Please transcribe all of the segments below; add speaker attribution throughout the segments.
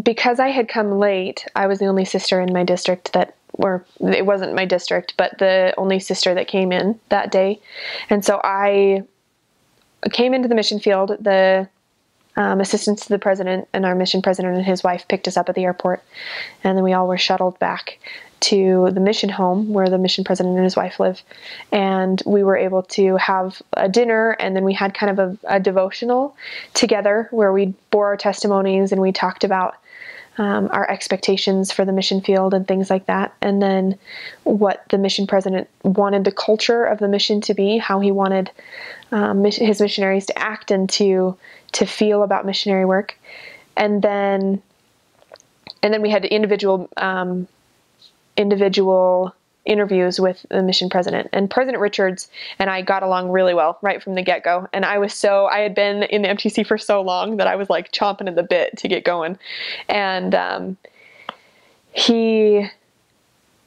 Speaker 1: because I had come late, I was the only sister in my district it wasn't my district, but the only sister that came in that day. And so I came into the mission field. The assistants to the president and our mission president and his wife picked us up at the airport. And then we all were shuttled back to the mission home where the mission president and his wife live. And we were able to have a dinner, and then we had kind of a devotional together where we bore our testimonies and we talked about our expectations for the mission field and things like that. And then what the mission president wanted the culture of the mission to be, how he wanted his missionaries to act and to feel about missionary work. And then we had individual interviews with the mission president. And President Richards and I got along really well right from the get-go. And I had been in the MTC for so long that I was like chomping at the bit to get going. And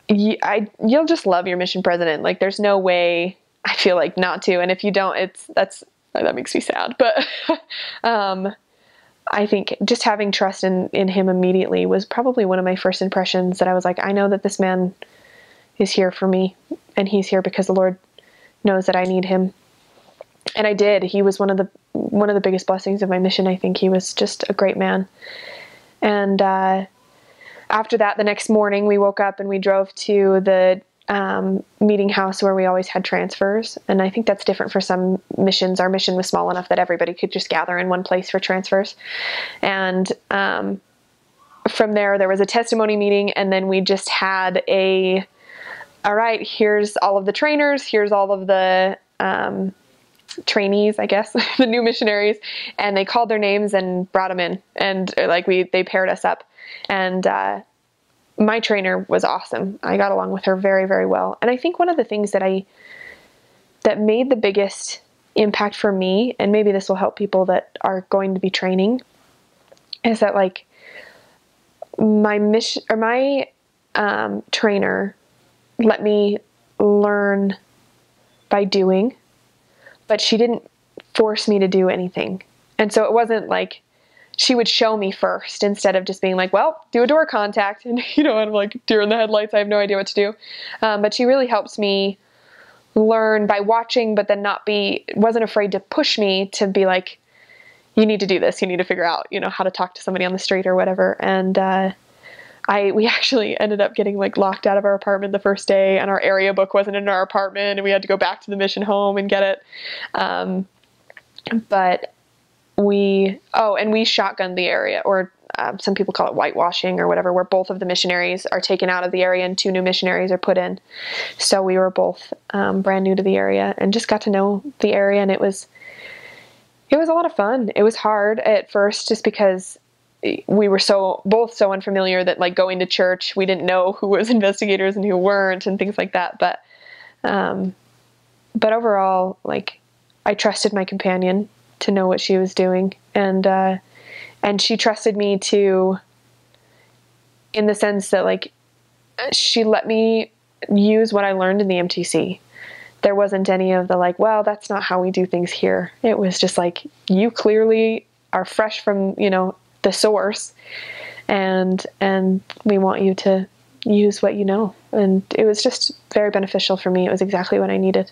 Speaker 1: you'll just love your mission president. Like, there's no way, I feel like, not to. And if you don't, that makes me sad. But I think just having trust in him immediately was probably one of my first impressions, that I was like, I know that this man is here for me, and he's here because the Lord knows that I need him. And I did. He was one of the biggest blessings of my mission. I think he was just a great man. And after that, the next morning, we woke up and we drove to the meeting house where we always had transfers. And I think that's different for some missions. Our mission was small enough that everybody could just gather in one place for transfers. And from there was a testimony meeting, and then we just had all right, here's all of the trainers, here's all of the trainees, I guess, the new missionaries, and they called their names and brought them in, and they paired us up. And my trainer was awesome. I got along with her very, very well. And I think one of the things that made the biggest impact for me, and maybe this will help people that are going to be training, is that my trainer let me learn by doing, but she didn't force me to do anything. And so it wasn't like she would show me first instead of just being like, well, do a door contact. And, I'm like deer in the headlights. I have no idea what to do. But she really helps me learn by watching, but then wasn't afraid to push me to be like, you need to do this. You need to figure out, how to talk to somebody on the street or whatever. And, we actually ended up getting locked out of our apartment the first day, and our area book wasn't in our apartment, and we had to go back to the mission home and get it. But we shotgunned the area, or some people call it whitewashing or whatever, where both of the missionaries are taken out of the area and 2 new missionaries are put in. So we were both brand new to the area and just got to know the area, and it was a lot of fun. It was hard at first just because we were both so unfamiliar that going to church, we didn't know who was investigators and who weren't and things like that. But overall, I trusted my companion to know what she was doing. And she trusted me in the sense that she let me use what I learned in the MTC. There wasn't any of the well, that's not how we do things here. It was just you clearly are fresh from, the source, and we want you to use what you know. And it was just very beneficial for me. It was exactly what I needed.